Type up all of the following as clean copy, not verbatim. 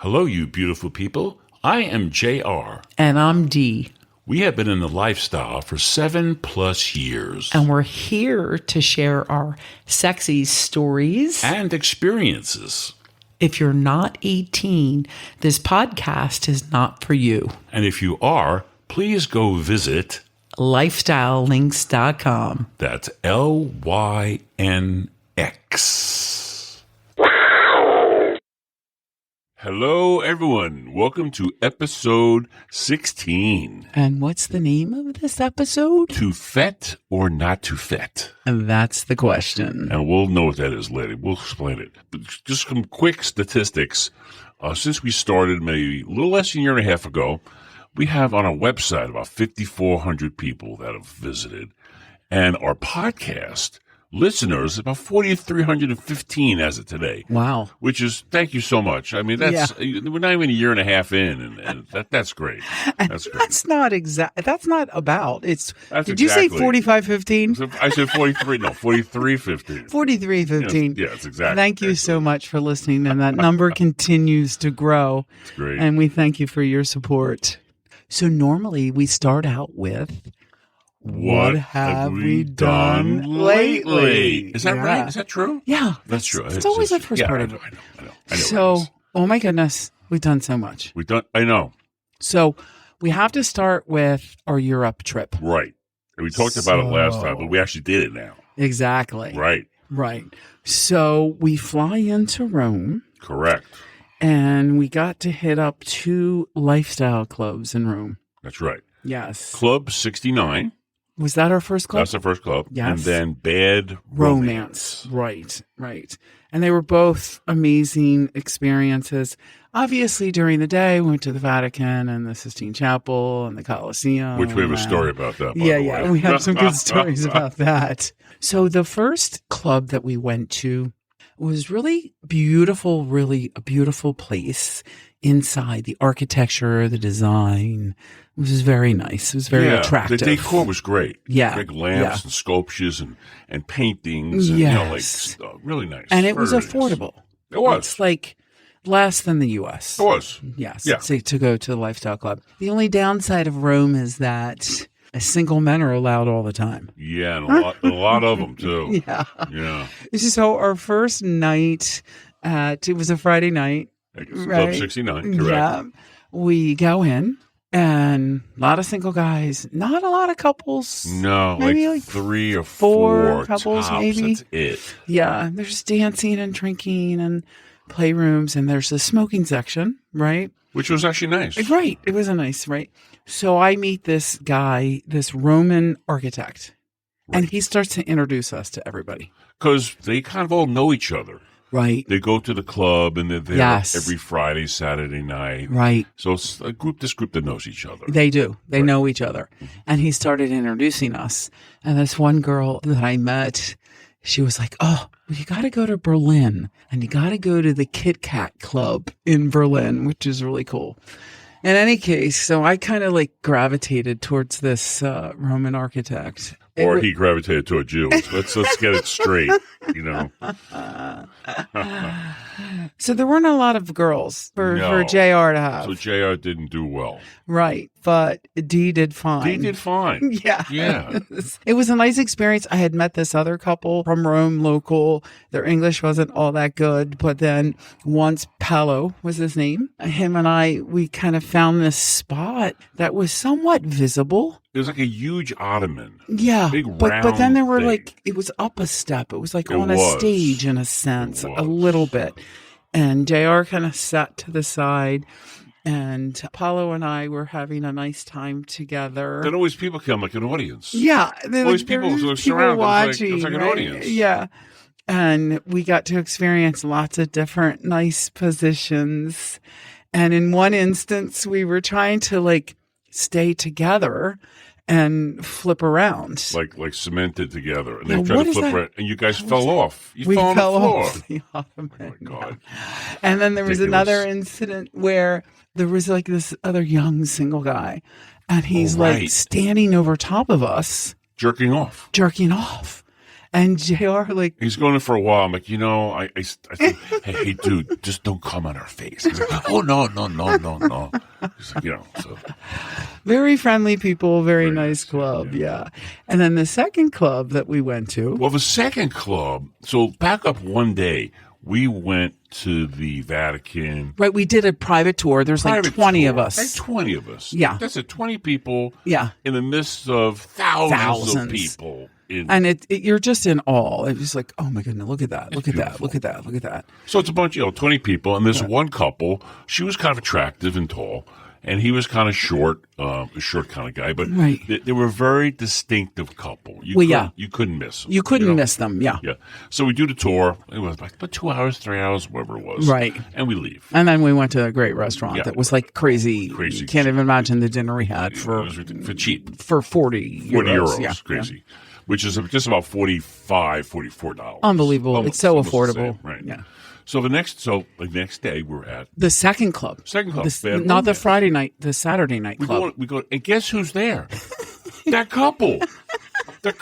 Hello, you beautiful people. I am JR. And I'm Dee. We have been in the lifestyle for 7+ years. And we're here to share our sexy stories And experiences. If you're not 18, this podcast is not for you. And if you are, please go visit Lifestylelynx.com. That's LYNX. Hello, everyone. Welcome to episode 16. And what's the name of this episode? To FET or not to FET? And that's the question. And we'll know what that is later. We'll explain it. But just some quick statistics. Since we started maybe a little less than a year and a half ago, we have on our website about 5,400 people that have visited. And our podcast listeners, about 4,315 as of today. Wow. Which is, thank you so much. I mean, we're not even a year and a half in, and that's great. That's great. That's not exact. That's not about. It's. That's did you say 4515? I said 43. No, 4315. 4315. Yes, exactly. Thank you so much for listening, and that number continues to grow. It's great. And we thank you for your support. So normally we start out with, what have we done lately? Is that right? Is that true? Yeah. That's true. It's always the first part of it. I know. So, oh my goodness, we've done so much. I know. So we have to start with our Europe trip. Right. And we talked about it last time, but we actually did it now. Exactly. Right. So we fly into Rome. Correct. And we got to hit up 2 lifestyle clubs in Rome. That's right. Yes. Club 69. Was that our first club? That's the first club. Yes. And then Bad Romance. Right. And they were both amazing experiences. Obviously, during the day, we went to the Vatican and the Sistine Chapel and the Colosseum. Which we have a story about that, by the way. Yeah. We have some good stories about that. So the first club that we went to was really beautiful, really a beautiful place inside. The architecture, the design was very nice. It was very attractive. The decor was great. Yeah. Big lamps and sculptures and paintings. And, really nice. And it was very affordable. Nice. It was. It's like less than the U.S. It was. Yes. Yeah. To go to the lifestyle club. The only downside of Rome is that single men are allowed all the time. Yeah, and a lot of them, too. Yeah. So our first night, it was a Friday night. Club 69, correct. Yeah. We go in, and a lot of single guys, not a lot of couples. No, maybe like 3 or 4 couples, tops, maybe. That's it. Yeah, there's dancing and drinking and playrooms, and there's a smoking section, right? Which was actually nice. Right. It was right? So I meet this guy, this Roman architect, and he starts to introduce us to everybody. Because they kind of all know each other. Right. They go to the club, and they're there every Friday, Saturday night. Right. So it's this group that knows each other. They do. They know each other. And he started introducing us. And this one girl that I met, she was like, oh, well, you got to go to Berlin, and you got to go to the Kit Kat Club in Berlin, which is really cool. In any case, so I kind of gravitated towards this Roman architect. Or he gravitated towards you. Let's get it straight, So there weren't a lot of girls for JR to have. So JR didn't do well. Right. But Dee did fine. Dee did fine. Yeah. It was a nice experience. I had met this other couple from Rome, local. Their English wasn't all that good. But then once Paolo was his name, him and we kind of found this spot that was somewhat visible. It was like a huge ottoman. Yeah. Big round but then there were thing. It was up a step. It was on a stage in a sense, a little bit. And JR kind of sat to the side. And Paolo and I were having a nice time together. Then always people come like an audience. Yeah. Always people surrounded. Watching, it's like an audience. Yeah. And we got to experience lots of different nice positions. And in one instance, we were trying to stay together and flip around. Like cemented together. And they tried to flip around. And you guys fell off. You fell on the floor. Off the ottoman. Oh, my God. And then there was another incident where there was this other young single guy. And he's standing over top of us. Jerking off. And JR, like, He's going in for a while. I'm like, I think, hey, dude, just don't come on our face. He's like, oh, no. He's like, so. very friendly people, very nice club. Yeah. And then the second club that we went to. Well, the second club, so back up one day, we went to the Vatican. Right. We did a private tour. There's like 20 of us. Like 20 of us. Yeah. That's it, 20 people. Yeah. In the midst of thousands. Of people. And you're just in awe. It's just like, oh my goodness, look at that. Look at that. Look at that. Look at that. So it's a bunch, 20 people. And there's one couple. She was kind of attractive and tall. And he was kind of short, a short kind of guy. But they were a very distinctive couple. You couldn't miss them. You couldn't miss them, yeah. Yeah. So we do the tour. It was like 2 hours, 3 hours, whatever it was. Right. And we leave. And then we went to a great restaurant that was like crazy. You can't even imagine the dinner we had for cheap. For 40 euros. Yeah. Crazy. Yeah. Which is just about $44. Unbelievable. It's so affordable. Right. Yeah. So the next day we're at the second club. Not the Friday night, the Saturday night club. We go, and guess who's there? That couple. The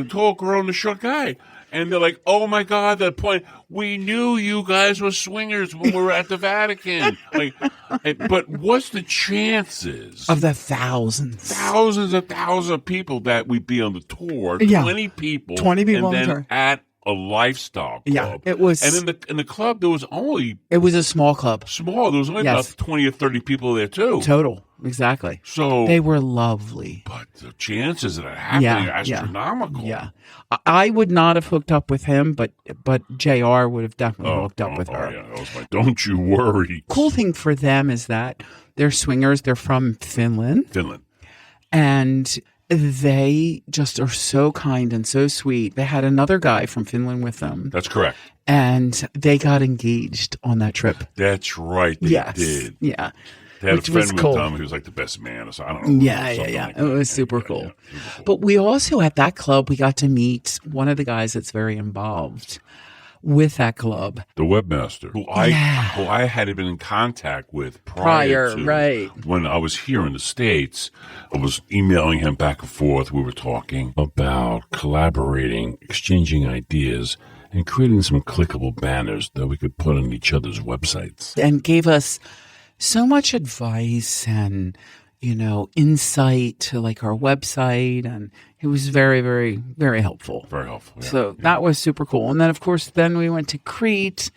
tall girl and the short guy. And they're like, oh my God, that point, we knew you guys were swingers when we were at the Vatican. But what's the chances of the thousands of people that we'd be on the tour? 20 people. 20 people and on then the tour. At a lifestyle club. Yeah, it was. And in the club, there was only. It was a small club. There was only about 20 or 30 people there, too. Total. Exactly. So they were lovely. But the chances of that happening are astronomical. Yeah. I would not have hooked up with him, but JR would have definitely hooked up with her. Yeah. I was like, don't you worry. Cool thing for them is that they're swingers. They're from Finland. And they just are so kind and so sweet. They had another guy from Finland with them. That's correct. And they got engaged on that trip. That's right. They did. Yeah. They had a friend with them who was like the best man. So I don't know. Yeah. Like it was super cool. But we also, at that club, we got to meet one of the guys that's very involved with that club. The webmaster, who I had been in contact with prior to right. When I was here in the States. I was emailing him back and forth. We were talking about collaborating, exchanging ideas, and creating some clickable banners that we could put on each other's websites. And gave us so much advice and, insight to like our website. And it was very, very, very helpful. Very helpful. Yeah. So that was super cool. And then, of course, we went to Crete.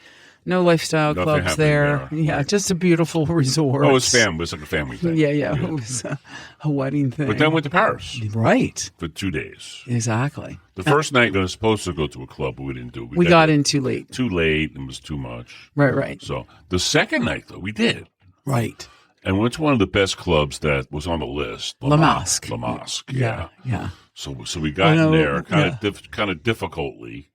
No lifestyle clubs there. Yeah, just a beautiful resort. Oh, it was family. It was like a family thing. Yeah. It was a wedding thing. But then went to Paris. Right. For 2 days. Exactly. The first night we were supposed to go to a club, but we didn't do it. We got in too late. Too late. It was too much. Right. So the second night, though, we did. Right. And went to one of the best clubs that was on the list. La Masque. La Masque, yeah. So we got in there kind of difficultly.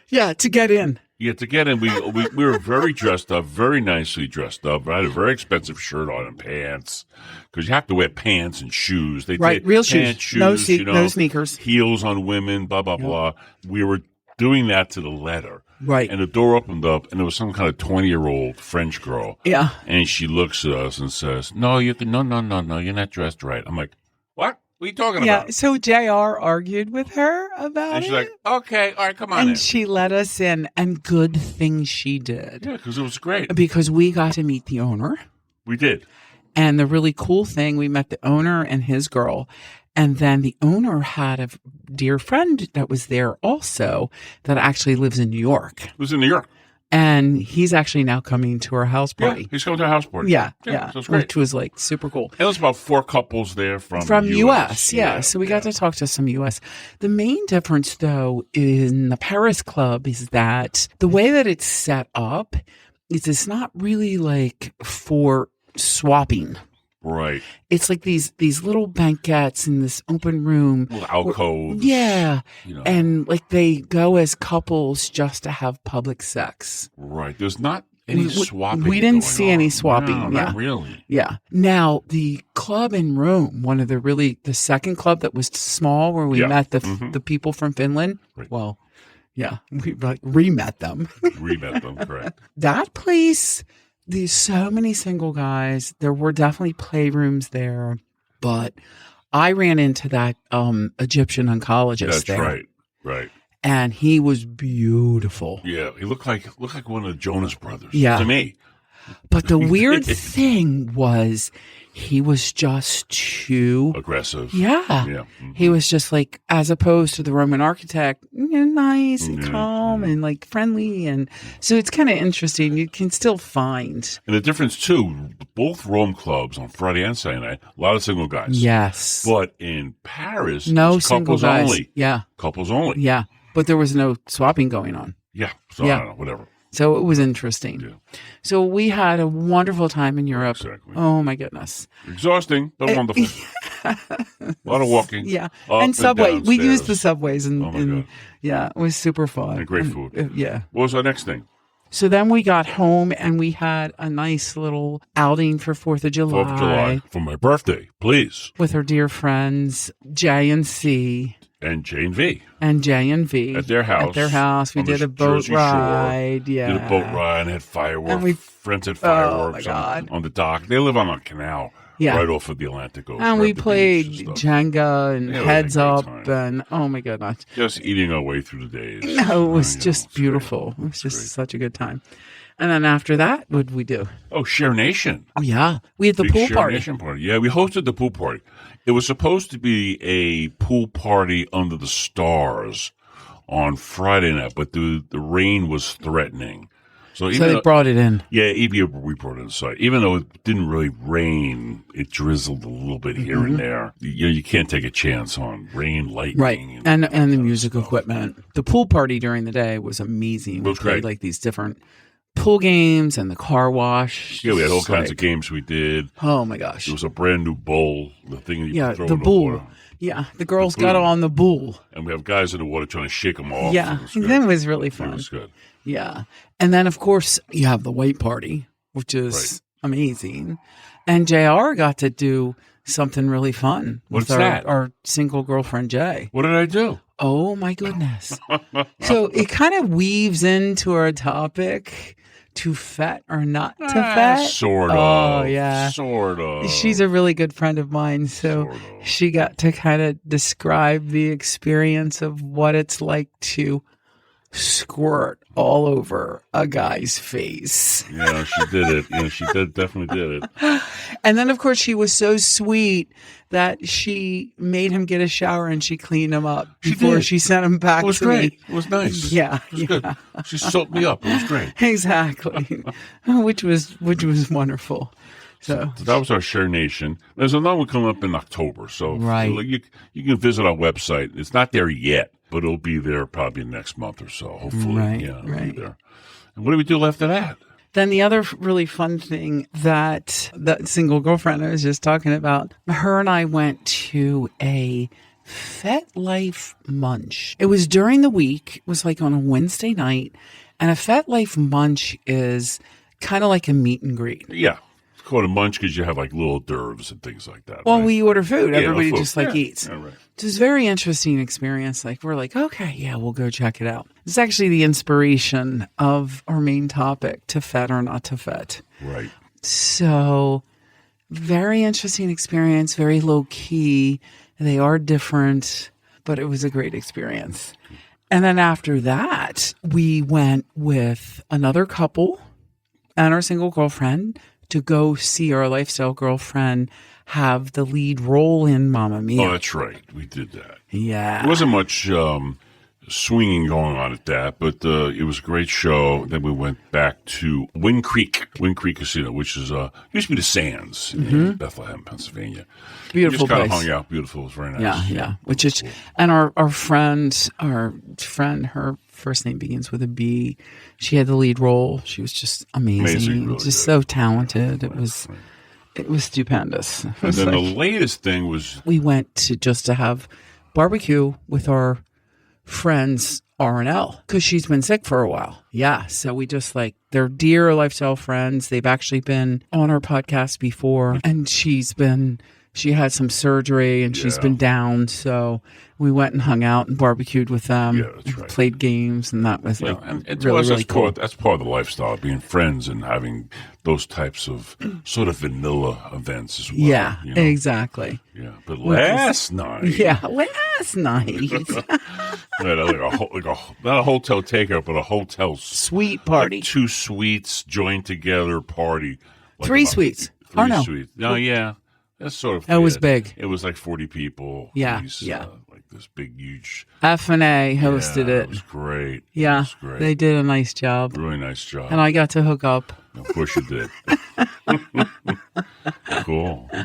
Yeah, to get in. Yeah, to get in, we were very dressed up, very nicely dressed up. I had a very expensive shirt on and pants because you have to wear pants and shoes. Real shoes. No sneakers. Heels on women, blah, blah, blah. We were doing that to the letter. Right. And the door opened up, and there was some kind of 20-year-old French girl. Yeah. And she looks at us and says, no, you're not dressed right. I'm like, what? What are you talking about? Yeah, so JR argued with her about it. And she's like, okay, all right, come on in. And she let us in, and good thing she did. Yeah, because it was great. Because we got to meet the owner. We did. And the really cool thing, we met the owner and his girl. And then the owner had a dear friend that was there also that actually lives in New York. Lives in New York. And he's actually now coming to our house party. Yeah, he's coming to our house party. Yeah. So it's great. Which was like super cool. And there's about 4 couples there from U.S. Yeah. So we got to talk to some U.S. The main difference, though, in the Paris club is that the way that it's set up is it's not really like for swapping. Right. It's like these little banquettes in this open room. Little alcoves. Yeah. And like they go as couples just to have public sex. Right. There's not any swapping. We didn't see any swapping. No, not really. Yeah. Now, the club in Rome, the second club that was small where we met the people from Finland. Right. Well, yeah, we re-met them. Re-met them, correct. That place... There's so many single guys. There were definitely playrooms there, but I ran into that Egyptian oncologist there. Right. and he was beautiful. Yeah, he looked like one of the Jonas Brothers. Yeah. To me. But the weird thing was he was just too Aggressive. Yeah. Mm-hmm. He was just like, as opposed to the Roman architect, nice and calm and like friendly. And so it's kind of interesting. You can still find. And the difference too, both Rome clubs on Friday and Saturday night, a lot of single guys. Yes. But in Paris, no it's single couples guys. only. Yeah. Couples only. Yeah. But there was no swapping going on. Yeah. So I don't know, whatever. So it was interesting. Yeah. So we had a wonderful time in Europe. Exactly. Oh my goodness. Exhausting, but wonderful. A lot of walking. Yeah. Up And subway. We downstairs. used the subways and, Oh my God. yeah, it was super fun. And great food. Yeah. What was our next thing? So then we got home and we had a nice little outing for 4th of July. 4th of July. For my birthday, please. With our dear friends, J and C. And Jane V. And J and V. At their house. At their house. We on the did a boat Jersey ride. Shore. Yeah. Did a boat ride and had fireworks. And friends had fireworks my God. on the dock. They live on a canal right off of the Atlantic Ocean. And we right at the played beach and stuff. Jenga and Yeah, Heads we had a Up. great time. And oh my goodness. Just eating our way through the days. No, it was You know, just it's beautiful. great. It was just Great. such a good time. And then after that, what did we do? Oh, ShareNation. Oh, yeah. We had the Big pool party. ShareNation party. Yeah, we hosted the pool party. It was supposed to be a pool party under the stars on Friday night, but the rain was threatening. So They brought it in. Yeah, we brought it inside. Even though it didn't really rain, it drizzled a little bit here and there. You can't take a chance on rain, lightning. Right. And the music equipment. The pool party during the day was amazing. It was We played great. like these different pool games and the car wash. Yeah, we had all Just kinds of like- games we did. Oh my gosh. There was a brand new bowl, the thing that you Yeah, could throw the in the bull. water. Yeah, the girls The got bull. on the bull. And we have guys in the water trying to shake them off. Yeah, It was good. that was really It fun. was good. Yeah. And then, of course, you have the white party, which is amazing. And JR got to do something really fun. What's with that? Our single girlfriend, Jay. What did I do? Oh, my goodness. So it kind of weaves into our topic, to FET or not to FET. Sort of. Oh, yeah. Sort of. She's a really good friend of mine, so Sort of. she got to kind of describe the experience of what it's like to squirt all over a guy's face. Yeah, she did it. Yeah, she definitely did it. And then, of course, she was so sweet that she made him get a shower and she cleaned him up before did. she sent him back It was to great. me. It was nice. Yeah, It was good. She soaked me up. It was great. Exactly. which was wonderful. So So that was our ShareNation. There's another one coming up in October. So Right. you can visit our website. It's not there yet, but it'll be there probably next month or so, hopefully. Right, Yeah, it'll be right. there. And what do we do after that? then the other really fun thing that single girlfriend I was just talking about, her and I went to a FET Life Munch. It was during the week. It was like on a Wednesday night. And a FET Life Munch is kind of like a meet and greet. Yeah. It's called a munch because you have like little d'oeuvres and things like that. Well, right? we order food. Yeah, Everybody food. just like Yeah. eats. Yeah, right. It was a very interesting experience. Like, we're like, okay, yeah, we'll go check it out. It's actually the inspiration of our main topic, to FET or not to FET. Right. So, very interesting experience, very low key. They are different, but it was a great experience. And then after that, we went with another couple and our single girlfriend to go see our lifestyle girlfriend have the lead role in Mamma Mia. Oh, that's right. We did that. Yeah. There wasn't much swinging going on at that, but it was a great show. Then we went back to Wind Creek Casino, which is used to be the Sands in Bethlehem, Pennsylvania. Beautiful We just kind of place. hung out. Beautiful. It was very nice. Yeah, yeah. Which is, and our friend, her first name begins with a B. She had the lead role. She was just amazing. Really just good. so talented. It Right. was stupendous. It And was then like- the latest thing was we went to have barbecue with our friends R&L because she's been sick for a while. Yeah. So we just they're dear lifestyle friends. They've actually been on our podcast before and she's been She had some surgery and she's been down. So we went and hung out and barbecued with them. Yeah, that's right. Played games, and that was like and really cool. That's part of the lifestyle, being friends and having those types of sort of vanilla events as well. Yeah, you know? Exactly. Yeah, but last night. Yeah, last night. Not a hotel takeout, but a hotel Suite party. Like 2 suites joined together party. Like 3 suites. 3 suites. No, yeah. That's sort of. That was big. It was like 40 people. Yeah, like this big, huge. F&A hosted it. It was great. Yeah, it was great. They did a nice job. Really nice job. And I got to hook up. Of course you did. Cool. All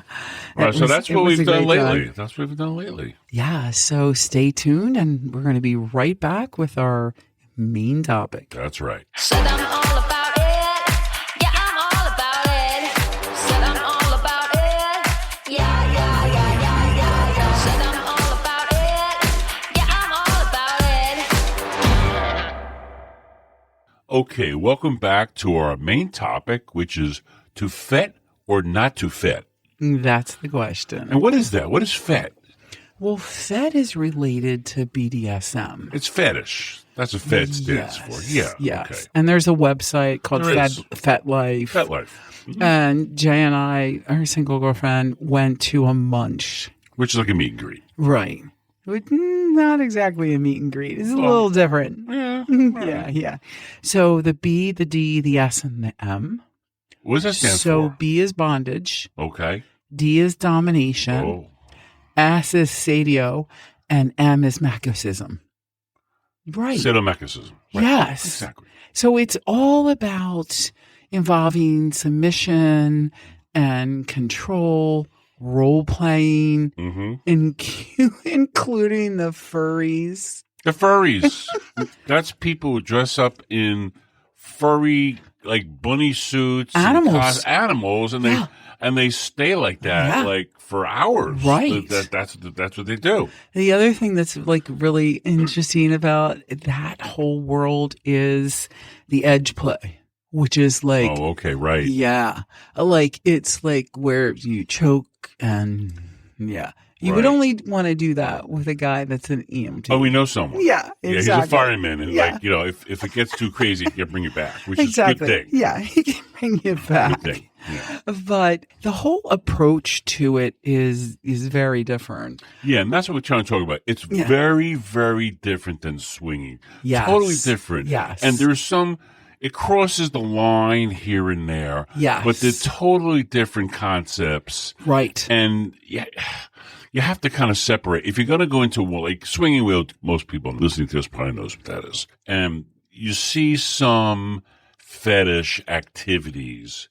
right, so that's what we've done lately. That's what we've done lately. Yeah, so stay tuned, and we're going to be right back with our main topic. That's right. Said I'm all about it. Yeah, I'm all about it. Said I'm all about it. Yeah, yeah, yeah, yeah, yeah, yeah. Said I'm all about it. Yeah, I'm all about it. Okay, welcome back to our main topic, which is to FET or not to FET. That's the question. And what is that? What is FET? Well, FET is related to BDSM. It's fetish. That's what FET stands for. Yeah. Yes. Okay. And there's a website called There is. FET Life. FET Life. Mhm. And Jay and I, our single girlfriend, went to a munch. Which is like a meet and greet. Right. Not exactly a meet and greet. It's a little different. Yeah. Yeah. So the B, the D, the S, and the M. What does that stand So for? B is bondage. Okay. D is domination. Oh. S is sadio. And M is masochism. Right. Sadomasochism. Right. Yes. Exactly. So it's all about involving submission and control, role playing, Mm-hmm. including the furries. The furries. That's people who dress up in furry, like bunny suits, Animals. animals, and they stay like that, like for hours. Right. That's what they do. The other thing that's like really interesting about that whole world is the edge play, which is like, Oh, okay, right. yeah, like it's like where you choke and you would Right. only want to do that with a guy that's an EMT. Oh, we know someone. Yeah, Yeah, he's exactly. a fireman, and Yeah. like if it gets too crazy, he can bring you back, which Exactly. is a good thing. Yeah, he can bring you back. Good thing. Yeah. But the whole approach to it is very different. Yeah, and that's what we're trying to talk about. It's very, very different than swinging. Yes. Totally different. Yes. And there's it crosses the line here and there. Yes. But they're totally different concepts. Right. And you have to kind of separate. If you're going to go into like swinging wheel, most people listening to this probably knows what that is. And you see some fetish activities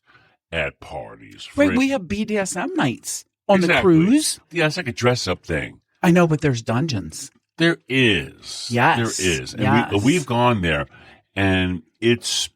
at parties. Right, we have BDSM nights on the Exactly. cruise. Yeah, it's like a dress-up thing. I know, but there's dungeons. There is. Yes. There is. And Yes. we've gone there, and it's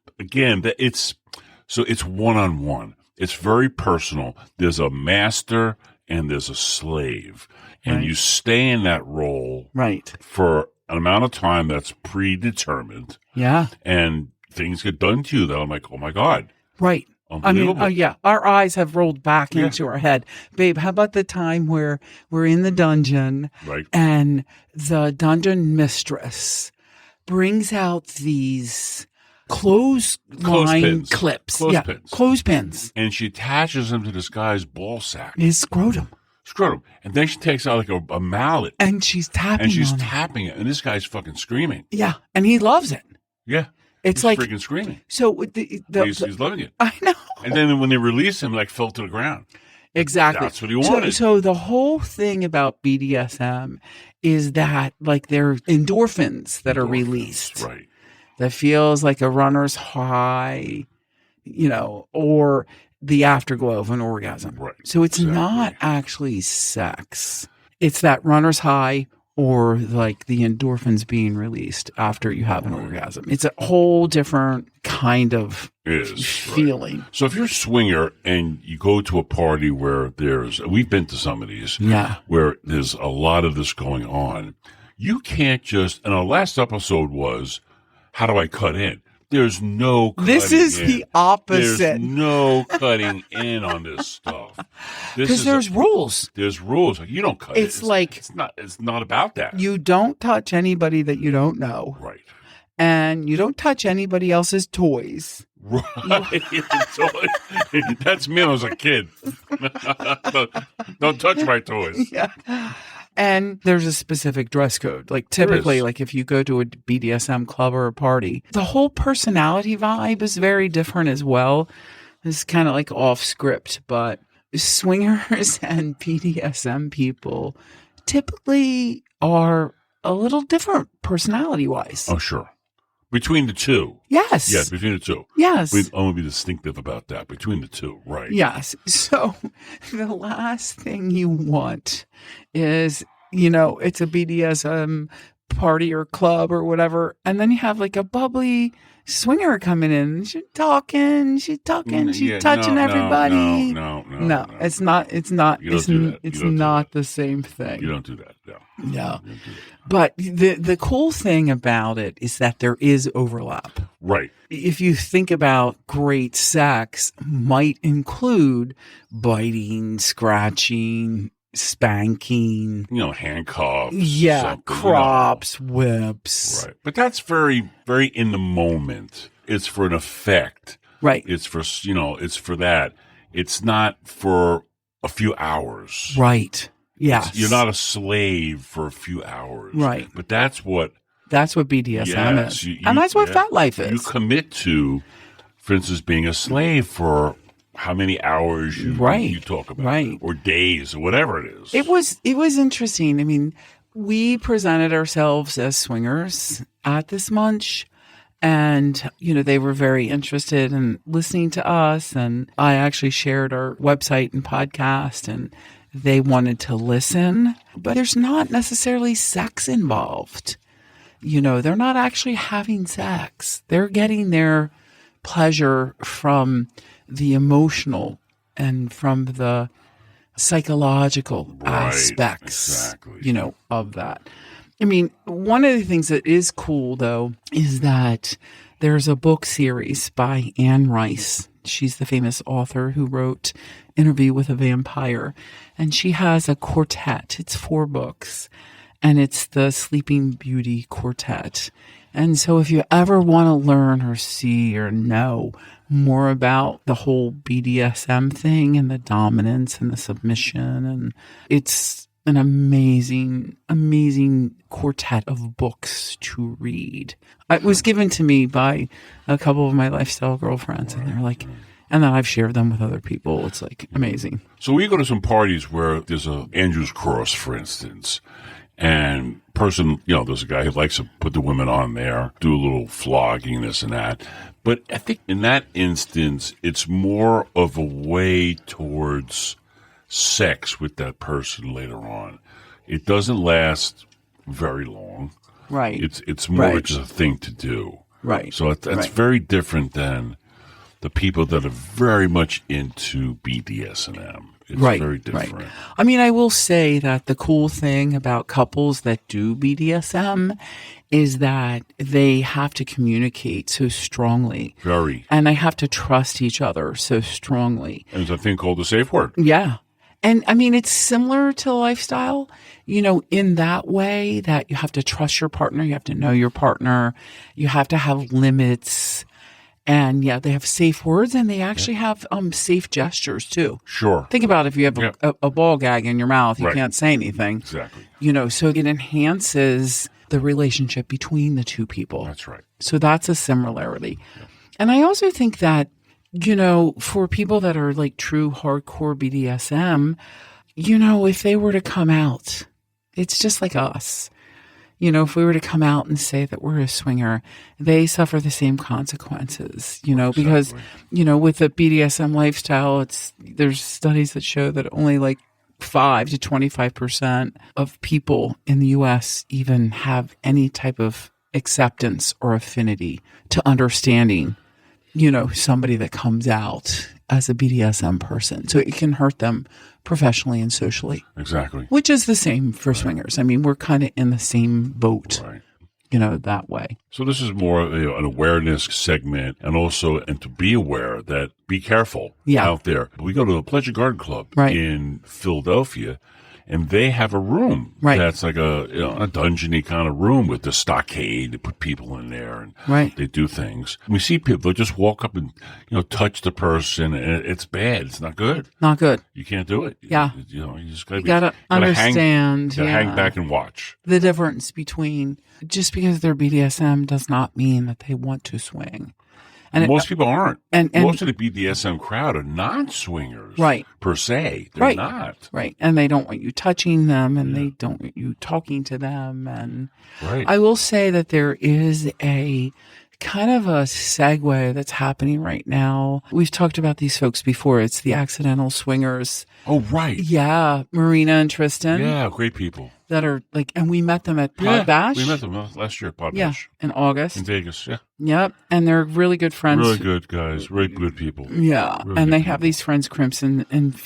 one-on-one. It's very personal. There's a master and there's a slave. And Right. you stay in that role Right. for an amount of time that's predetermined. Yeah. And things get done to you that I'm like, oh my God. Right. I mean, Unbelievable. our eyes have rolled back into our head. Babe, how about the time where we're in the dungeon Right. and the dungeon mistress brings out these clothesline clips. Clothespins. Clothespins. And she attaches them to this guy's ball sack. His scrotum. And then she takes out like a mallet. And she's tapping And she's on it. tapping it. And this guy's fucking screaming. Yeah. And he loves it. Yeah. It's He's like, freaking screaming. so He's loving it. I know. And then when they release him, like fell to the ground. Exactly. That's what he wanted. So the whole thing about BDSM is that like there are endorphins that are released. Right. That feels like a runner's high, or the afterglow of an orgasm. Right. So it's Exactly. not actually sex. It's that runner's high or like the endorphins being released after you have an orgasm. It's a whole different kind of feeling. Right. So if you're a swinger and you go to a party where we've been to some of these, where there's a lot of this going on, you can't just, and our last episode was, how do I cut in? There's no cutting This is in. the opposite. There's no cutting in on this stuff. Because there's rules. There's rules. You don't cut It's like it's not about that. you don't touch anybody that you don't know. Right. And you don't touch anybody else's toys. Right. That's me when I was a kid. don't touch my toys. Yeah. And there's a specific dress code. Like typically, like if you go to a BDSM club or a party, the whole personality vibe is very different as well. It's kind of like off script, but swingers and BDSM people typically are a little different personality wise. Oh, sure. Between the two. Yes. Yes, between the two. Yes. I'm going to be distinctive about that. Between the two, right. Yes. So the last thing you want is, it's a BDSM party or club or whatever. And then you have like a bubbly swinger coming in. She's touching, she's touching everybody. No. It's not the same thing. You don't do that. No. No. But the cool thing about it is that there is overlap. Right. If you think about great sex might include biting, scratching, spanking. Handcuffs. Yeah, crops, whips. Right. But that's very, very in the moment. It's for an effect. Right. It's for, it's for that. It's not for a few hours. Right. Yes. You're not a slave for a few hours. Right. But that's what BDSM is. And that's what fat life is. You commit to, for instance, being a slave for how many hours you talk about. Right. Or days or whatever it is. It was interesting. I mean, we presented ourselves as swingers at this munch. And, they were very interested in listening to us. And I actually shared our website and podcast, and they wanted to listen. But there's not necessarily sex involved. They're not actually having sex. They're getting their pleasure from the emotional and from the psychological aspects, of that. I mean, one of the things that is cool, though, is that there's a book series by Anne Rice. She's the famous author who wrote Interview with a Vampire. And she has a quartet. It's 4 books. And it's the Sleeping Beauty Quartet. And so if you ever want to learn or see or know more about the whole BDSM thing and the dominance and the submission, and it's an amazing, amazing quartet of books to read. It was given to me by a couple of my lifestyle girlfriends, and they're like, and then I've shared them with other people. It's like amazing. So we go to some parties where there's a Andrew's Cross, for instance, and person, there's a guy who likes to put the women on there, do a little flogging, this and that. But I think in that instance, it's more of a way towards sex with that person later on. It doesn't last very long. Right. It's more just a thing to do. Right. So that's very different than the people that are very much into BDSM. It's very different. Right. I mean, I will say that the cool thing about couples that do BDSM is that they have to communicate so strongly. Very. And they have to trust each other so strongly. And there's a thing called a safe word. Yeah. And I mean, it's similar to lifestyle, in that way that you have to trust your partner. You have to know your partner. You have to have limits. And they have safe words, and they actually have safe gestures too. Sure. Think about if you have a ball gag in your mouth, you can't say anything. Exactly. So it enhances the relationship between the two people. That's right. So that's a similarity. Yeah. And I also think that, for people that are like true hardcore BDSM, if they were to come out, it's just like us. If we were to come out and say that we're a swinger, they suffer the same consequences, Exactly. because, with the BDSM lifestyle, there's studies that show that only like 5 to 25% of people in the U.S. even have any type of acceptance or affinity to understanding, somebody that comes out as a BDSM person. So it can hurt them professionally and socially. Exactly. Which is the same for swingers. I mean, we're kind of in the same boat. Right. that way. So this is more an awareness segment, and to be aware that be careful out there. We go to the Pleasure Garden Club in Philadelphia, and they have a room that's like a dungeon-y kind of room with the stockade. They put people in there, and they do things. We see people, they'll just walk up and, touch the person, and it's bad. It's not good. Not good. You can't do it. Yeah. You just gotta understand. hang back and watch. The difference between, just because they're BDSM does not mean that they want to swing. And most people aren't. And most of the BDSM crowd are non-swingers, per se. They're not. Right. And they don't want you touching them, and they don't want you talking to them. And I will say that there is a kind of a segue that's happening right now. We've talked about these folks before. It's the accidental swingers. Oh, right. Yeah. Marina and Tristan. Yeah, great people. That are and we met them at Pod Bash. We met them last year at Pod Bash. In August. In Vegas, Yep. And they're really good friends. Really good guys. Really good people. Yeah. Really and they have these friends, Crimson and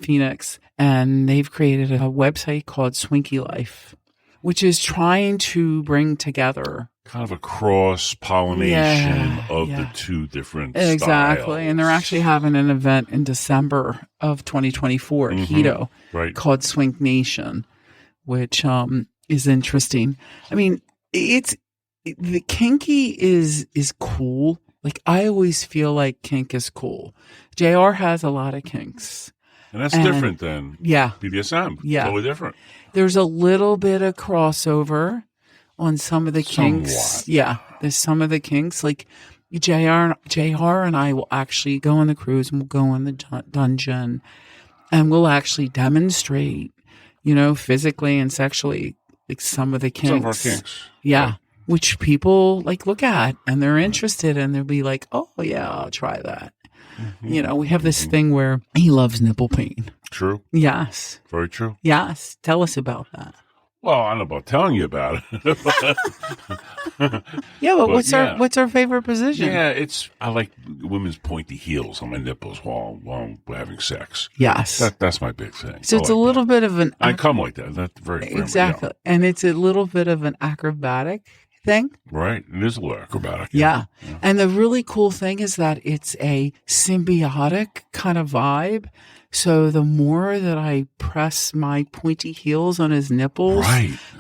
Phoenix, and they've created a website called Swinky Life, which is trying to bring together kind of a cross-pollination of the two different Exactly. And they're actually having an event in December of 2024 at Hito called Swink Nation, which is interesting. I mean, the kinky is cool. Like, I always feel like kink is cool. JR has a lot of kinks. And that's different than BDSM. Yeah. Totally different. There's a little bit of crossover on some of the kinks. Somewhat. Yeah. There's some of the kinks. Like, JR and I will actually go on the cruise, and we'll go in the dungeon, and we'll actually demonstrate, physically and sexually, like, some of the kinks. Some of our kinks. Yeah. Which people look at, and they're interested, and they'll be like, oh yeah, I'll try that. Mm-hmm. We have this thing where he loves nipple pain. True. Yes. Very true. Yes. Tell us about that. Well, I don't know about telling you about it. What's our favorite position? Yeah, I like women's pointy heels on my nipples while we're having sex. Yes. That's my big thing. So it's a little bit of an... I come like that. That's very exactly. And it's a little bit of an acrobatic thing. Right. It is a little acrobatic. Yeah. And the really cool thing is that it's a symbiotic kind of vibe. So the more that I press my pointy heels on his nipples,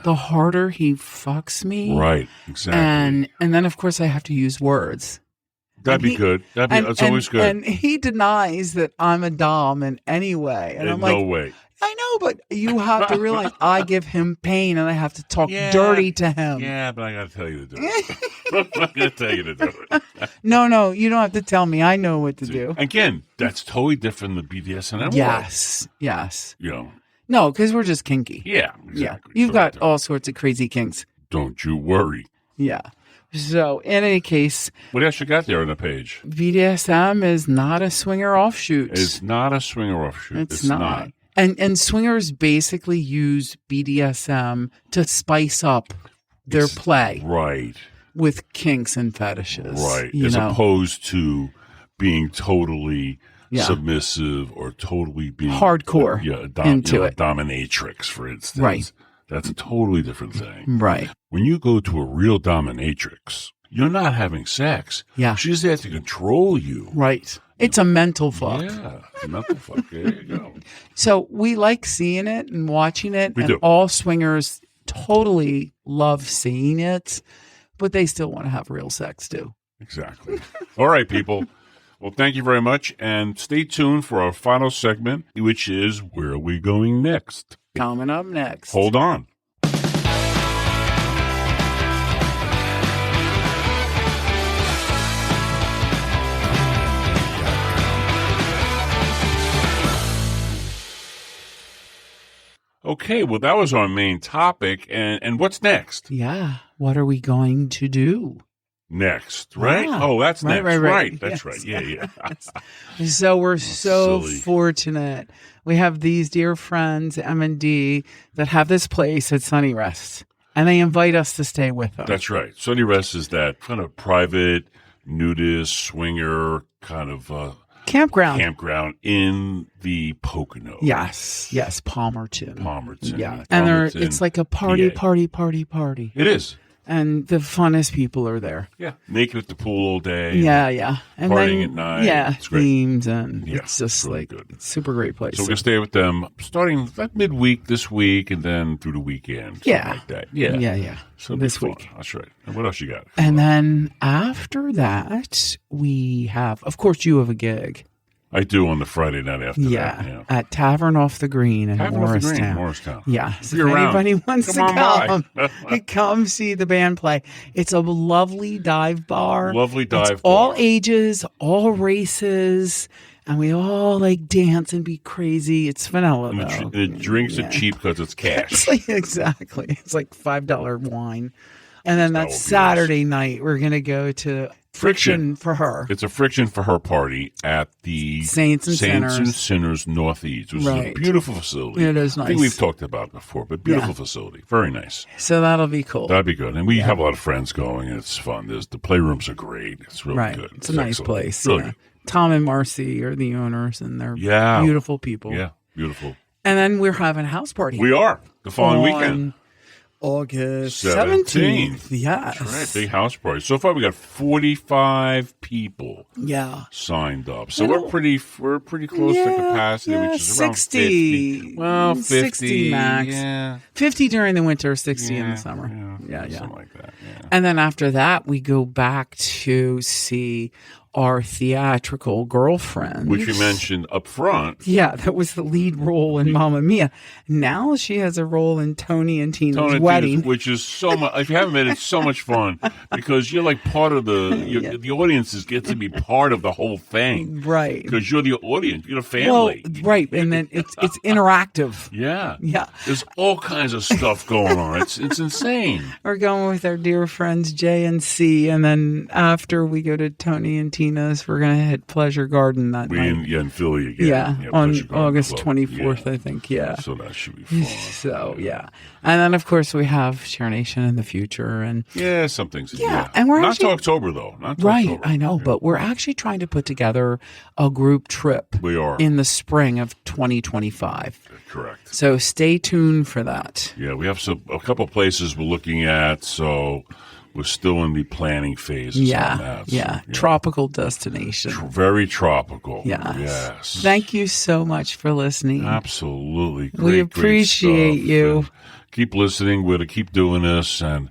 the harder he fucks me. Right. Exactly. And then, of course, I have to use words. That'd be good. That's always good. And he denies that I'm a dom in any way. And I'm like, no way. I know, but you have to realize I give him pain, and I have to talk dirty to him. Yeah, but I got to tell you to do it. I'm not going to tell you to do it. No, you don't have to tell me. I know what to do. Again, that's totally different than BDSM. Yes. No, because we're just kinky. Yeah, exactly. Yeah. You've got all sorts of crazy kinks. Don't you worry. Yeah. So, in any case, what else you got there on the page? BDSM is not a swinger offshoot. It's not a swinger offshoot. It's not. And swingers basically use BDSM to spice up their play. Right. With kinks and fetishes. Right. As opposed to being totally submissive or totally being hardcore into it. Dominatrix, for instance. Right. That's a totally different thing. Right. When you go to a real dominatrix, you're not having sex. Yeah. She's there to control you. Right. It's a mental fuck. Yeah, it's a mental fuck. There you go. So we like seeing it and watching it. We do. All swingers totally love seeing it, but they still want to have real sex too. Exactly. All right, people. Well, thank you very much. And stay tuned for our final segment, which is Where Are We Going Next? Coming up next. Hold on. Okay, well, that was our main topic. And what's next? Yeah. What are we going to do? Next, right? Yeah. Oh, that's next. Right. That's Yes. right. Yeah. So we're so silly. fortunate. We have these dear friends, M&D, that have this place at Sunny Rest, and they invite us to stay with them. That's right. Sunny Rest is that kind of private, nudist, swinger kind of campground in the Poconos. Yes, Palmerton. Palmerton. Yeah, and it's like a party. It is. And the funnest people are there. Yeah. Naked at the pool all day. Yeah. And Partying at night. Yeah, It's great. themes, and Yeah, it's just really like good. it's a super great place. So we're going to stay with them starting like midweek this week and then through the weekend. Something Yeah. like that. Yeah. Yeah. So it'll be This fun. week. That's right. And what else you got? And then after that, we have, of course, you have a gig. I do on the Friday night after that. Yeah. At Tavern Off the Green in Tavern Off the Green, Morristown. Morristown. Yeah. If So you're if around, anybody wants come to on come, come see the band play. It's a lovely dive bar. Lovely dive It's all bar. ages, all races, and we all like dance and be crazy. It's vanilla, And though. the drinks are cheap because it's cash. It's like, exactly. It's like $5 wine. And then That that would be Saturday night, we're going to go to Friction for Her. It's a Friction for Her party at the Saints and Sinners Northeast, which is a Right. beautiful facility. It is I think nice. we've talked about it before, but beautiful Yeah. facility. Very nice. So that'll be cool. That'd be good. And we have a lot of friends going, and it's fun. The playrooms are great. It's really Right. good. It's a nice excellent. place. Really Yeah. Tom and Marcy are the owners, and they're Yeah. beautiful people. good. Yeah, beautiful. And then we're having a house party. We are the following on weekend. August 17th. 17th. Yes. That's right, big house party. So far, we got 45 people Yeah. signed up. So You we're know- pretty close to capacity, which is around 60. 50. Well, 50 60 max. Yeah. 50 during the winter, 60 in the summer. Yeah. Something like that. Yeah. And then after that, we go back to see our theatrical girlfriend. Which you mentioned up front. Yeah, that was the lead role in Mamma Mia. Now she has a role in Tony and Tina's Tony wedding. which is so much. If you haven't met, it's so much fun because you're like part of the audiences get to be part of the whole thing, Right. because you're the audience, you're the Well, family. right. And then it's interactive. Yeah, Yeah. There's all kinds of stuff going on. It's insane. We're going with our dear friends J and C, and then after we go to Tony and Tina's, we're gonna hit Pleasure Garden that night. In Philly again. Yeah, on Pleasure Garden August Club. 24th, Yeah. I think. Yeah. So that should be fun. So yeah, and then of course we have ShareNation in the future, and Yeah, some things. Yeah, and we're not actually- till October though. Not till right, October. I know, Yeah. but we're actually trying to put together a group trip We are. in the spring of 2025. Correct. So stay tuned for that. Yeah, we have a couple places we're looking at, so we're still in the planning phases on that. So, Yeah. Tropical destination. Very tropical. Yes. Yes. Thank you so much for listening. Absolutely. We Great appreciate stuff. you. And keep listening. We're going to keep doing this. And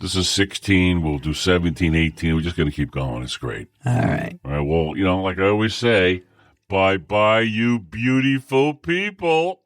this is 16. We'll do 17, 18. We're just going to keep going. It's great. All right. All right. Well, like I always say, bye-bye, you beautiful people.